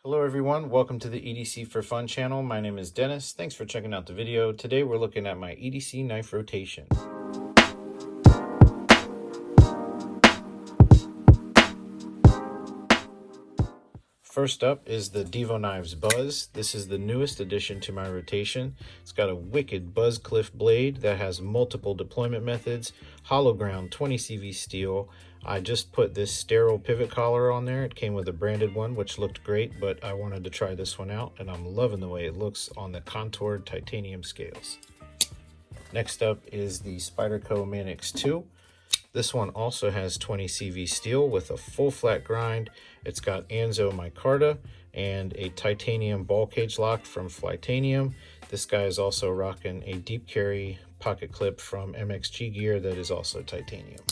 Hello everyone, welcome to the EDC for Fun channel. My name is Dennis. Thanks for checking out the video. Today we're looking at my EDC knife rotation. First up is the Devo Knives Buzz. This is the newest addition to my rotation. It's got a wicked buzz cliff blade that has multiple deployment methods, hollow ground 20 CV steel. I just put this sterile pivot collar on there. It came with a branded one, which looked great, but I wanted to try this one out, and I'm loving the way it looks on the contoured titanium scales. Next up is the Spyderco Manix 2. This one also has 20 CV steel with a full flat grind. It's got Anzo micarta and a titanium ball cage lock from Flytanium. This guy is also rocking a deep carry pocket clip from MXG Gear that is also titanium.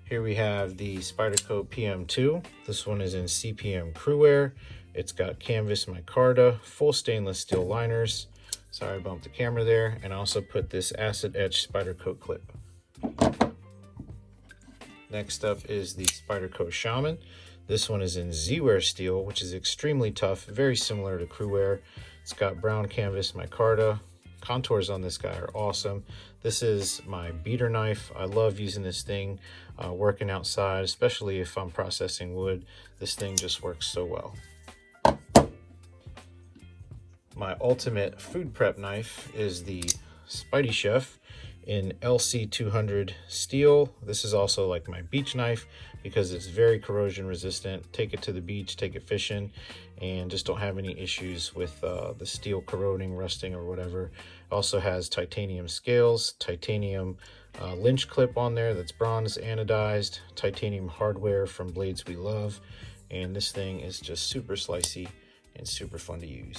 Here we have the Spyderco PM2. This one is in CPM Crewwear. It's got canvas micarta, full stainless steel liners. Sorry, I bumped the camera there. And I also put this acid etch Spyderco clip. Next up is the Spyderco Shaman. This one is in Z-Wear steel, which is extremely tough, very similar to Crewwear. It's got brown canvas micarta. Contours on this guy are awesome. This is my beater knife. I love using this thing working outside, especially if I'm processing wood. This thing just works so well. My ultimate food prep knife is the Spidey Chef in LC200 steel. This is also like my beach knife because it's very corrosion resistant. Take it to the beach, take it fishing, and just don't have any issues with the steel corroding, rusting, or whatever. It also has titanium scales, titanium lynch clip on there that's bronze anodized, titanium hardware from Blades We Love, and this thing is just super slicey and super fun to use.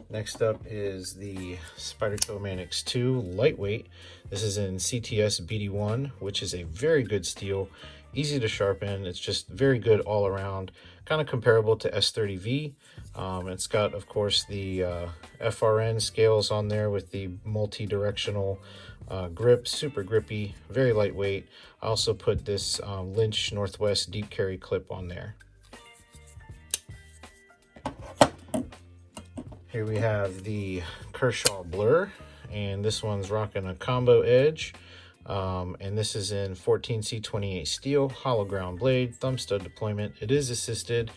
Next up is the Spyderco Manix 2 lightweight. This is in CTS BD1, which is a very good steel, easy to sharpen. It's just very good all around, kind of comparable to S30V. It's got, of course, the FRN scales on there with the multi-directional grip, super grippy, very lightweight. I also put this Lynch Northwest deep carry clip on there. Here we have the Kershaw Blur, and this one's rocking a combo edge. And this is in 14C28 steel, hollow ground blade, thumb stud deployment. It is assisted.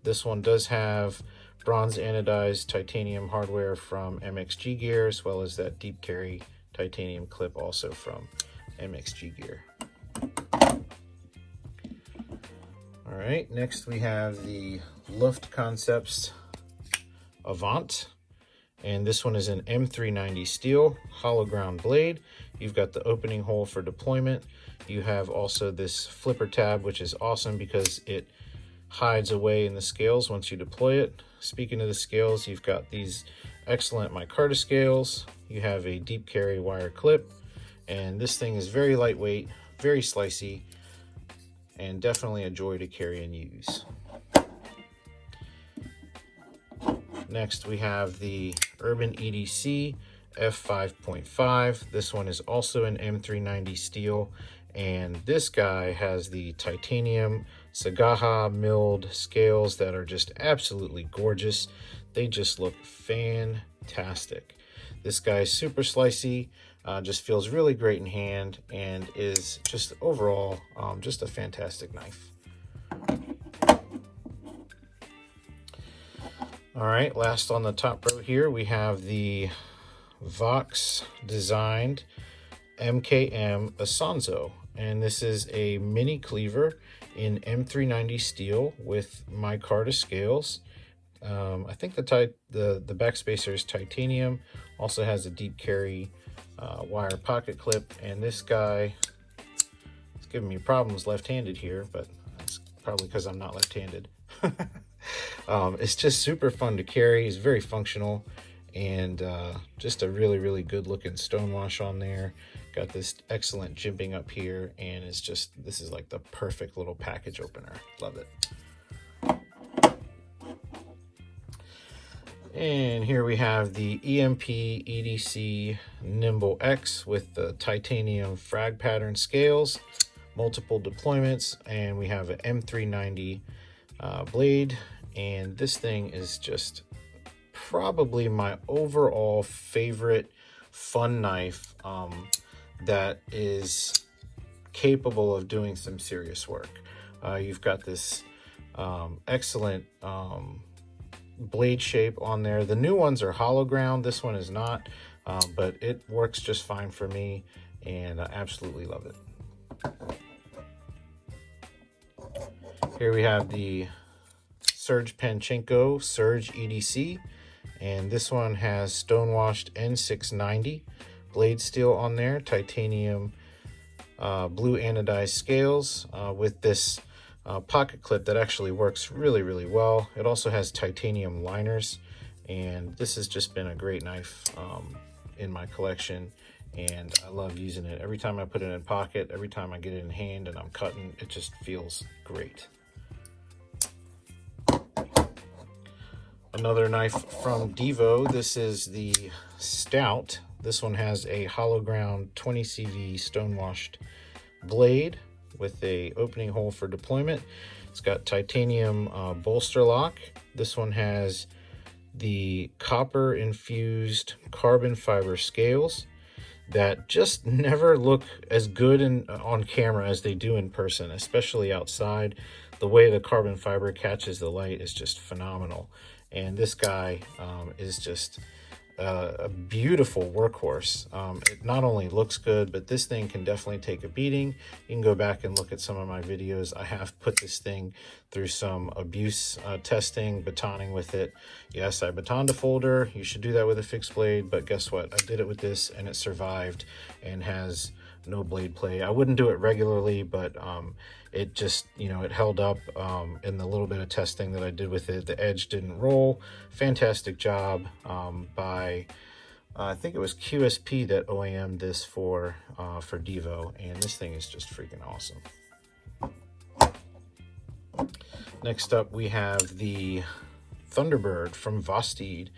This one does have bronze anodized titanium hardware from MXG Gear, as well as that deep carry titanium clip also from MXG Gear. All right, next we have the Luft Concepts Avant, and this one is an M390 steel, hollow ground blade. You've got the opening hole for deployment. You have also this flipper tab, which is awesome because it hides away in the scales once you deploy it. Speaking of the scales, you've got these excellent micarta scales. You have a deep carry wire clip, and this thing is very lightweight, very slicey, and definitely a joy to carry and use. Next, we have the Urban EDC F5.5. This one is also an M390 steel, and this guy has the titanium Sagaha milled scales that are just absolutely gorgeous. They just look fantastic. This guy is super slicey, just feels really great in hand, and is just overall just a fantastic knife. All right, last on the top row here, we have the Vox designed MKM Asanzo, and this is a mini cleaver in M390 steel with micarta scales. I think the back spacer is titanium, also has a deep carry wire pocket clip, and this guy is giving me problems left-handed here, but that's probably because I'm not left-handed. It's just super fun to carry. It's very functional, and just a really good looking stonewash on there. Got this excellent jimping up here, and it's just, this is like the perfect little package opener. Love it. And here we have the EMP EDC Nimble X with the titanium frag pattern scales. multiple deployments, and we have an M390 blade, and this thing is just probably my overall favorite fun knife that is capable of doing some serious work. You've got this excellent blade shape on there. The new ones are hollow ground, this one is not, but it works just fine for me, and I absolutely love it. Here we have the Serge Panchenko Surge EDC, and this one has stonewashed N690 blade steel on there, titanium blue anodized scales with this pocket clip that actually works really well. It also has titanium liners, and this has just been a great knife in my collection, and I love using it. Every time I put it in pocket, every time I get it in hand and I'm cutting, it just feels great. Another knife from Devo. This is the Stout. This one has a hollow ground 20 CV stonewashed blade with a opening hole for deployment. It's got titanium bolster lock. This one has the copper infused carbon fiber scales that just never look as good on camera as they do in person, especially outside. The way the carbon fiber catches the light is just phenomenal. And this guy is just a beautiful workhorse. It not only looks good, but this thing can definitely take a beating. You can go back and look at some of my videos. I have put this thing through some abuse testing, batoning with it. Yes, I batoned a folder. You should do that with a fixed blade, but guess what? I did it with this and it survived and has no blade play. I wouldn't do it regularly, but it just, you know, it held up in the little bit of testing that I did with it. The edge didn't roll. Fantastic job by I think it was QSP that OEM'd this for Devo, and this thing is just freaking awesome. Next up, we have the Thunderbird from Vostede,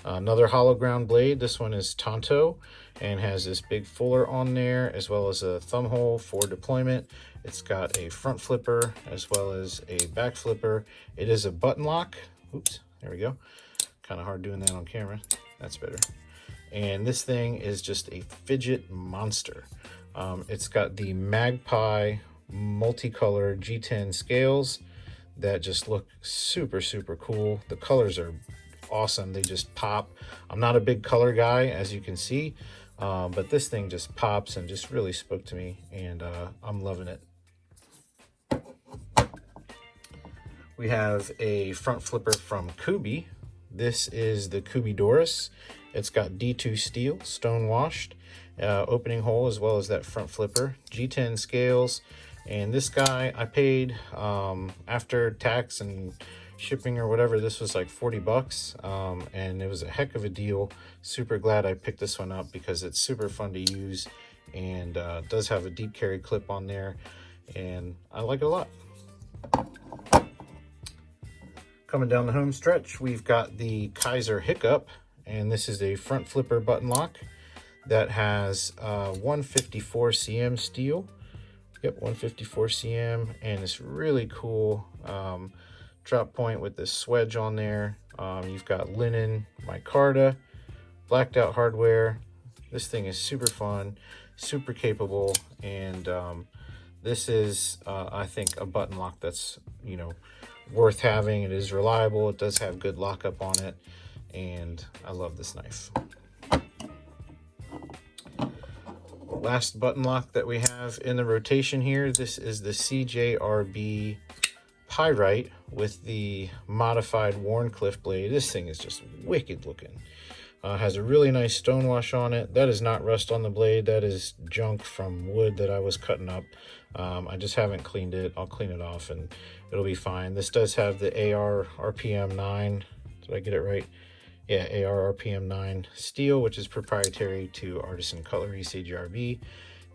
another hollow ground blade. This one is Tonto and has this big fuller on there, as well as a thumb hole for deployment. It's got a front flipper as well as a back flipper. It is a button lock. Oops, there we go. Kind of hard doing that on camera. That's better. And this thing is just a fidget monster. It's got the Magpie multicolor G10 scales that just look super cool. The colors are awesome. They just pop. I'm not a big color guy, as you can see, but this thing just pops and just really spoke to me, and I'm loving it. We have a front flipper from Kubi. This is the Kubi Doris. It's got D2 steel, stone washed, opening hole, as well as that front flipper, G10 scales. And this guy, I paid after tax and shipping or whatever, this was like 40 bucks, and it was a heck of a deal. Super glad I picked this one up because it's super fun to use, and does have a deep carry clip on there, and I like it a lot. Coming down the home stretch, we've got the Kaiser Hiccup, and this is a front flipper button lock that has 154 cm steel. Yep, 154 cm, and it's really cool drop point with this swedge on there. You've got linen, micarta, blacked out hardware. This thing is super fun, super capable, and this is I think a button lock that's, you know, worth having. It is reliable. It does have good lockup on it, and I love this knife. Last button lock that we have in the rotation here, this is the CJRB Pyrite with the modified Warncliffe blade. This thing is just wicked looking. Has a really nice stonewash on it. That is not rust on the blade. That is junk from wood that I was cutting up. I just haven't cleaned it. I'll clean it off and it'll be fine. This does have the AR RPM 9. Did I get it right? Yeah, AR RPM 9 steel, which is proprietary to Artisan Cutlery CJRB.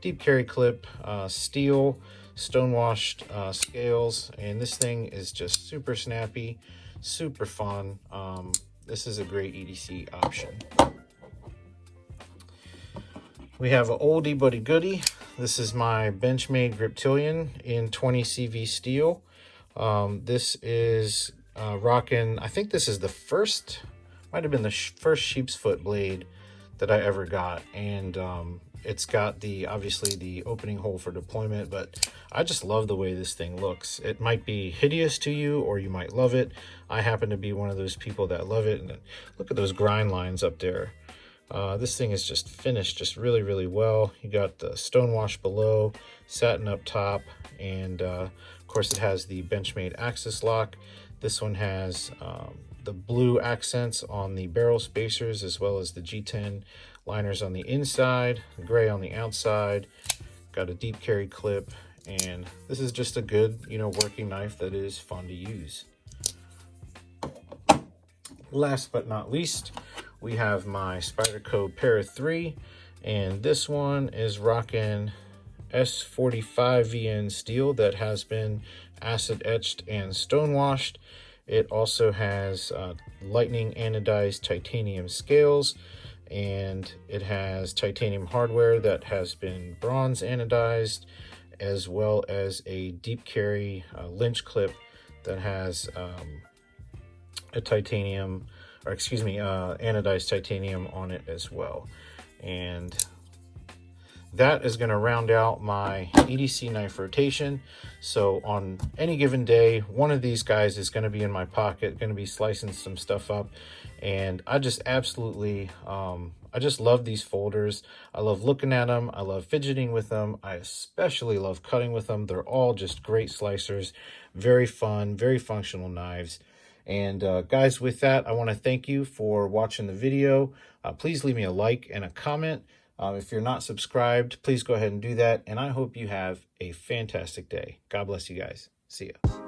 Deep carry clip, steel, stonewashed scales, and this thing is just super snappy, super fun. This is a great EDC option. We have an oldie but a goodie. This is my Benchmade Griptilian in 20 CV steel. This is rocking, I think this is the first, might have been the first sheep's foot blade that I ever got. And it's got the, obviously the opening hole for deployment, but I just love the way this thing looks. It might be hideous to you, or you might love it. I happen to be one of those people that love it. And look at those grind lines up there. This thing is just finished just really, really well. You got the stonewash below, satin up top, and of course it has the Benchmade axis lock. This one has the blue accents on the barrel spacers, as well as the G10 liners on the inside, gray on the outside. Got a deep carry clip, and this is just a good, working knife that is fun to use. Last but not least, we have my Spyderco Para 3, and this one is rocking S45VN steel that has been acid etched and stonewashed. It also has lightning anodized titanium scales, and it has titanium hardware that has been bronze anodized, as well as a deep carry lynch clip that has a titanium, or excuse me, anodized titanium on it as well. And that is going to round out my EDC knife rotation. So on any given day, one of these guys is going to be in my pocket, going to be slicing some stuff up. And I just absolutely, I just love these folders. I love looking at them. I love fidgeting with them. I especially love cutting with them. They're all just great slicers, very fun, very functional knives. And guys, with that, I want to thank you for watching the video. Please leave me a like and a comment. If you're not subscribed, please go ahead and do that. And I hope you have a fantastic day. God bless you guys. See ya.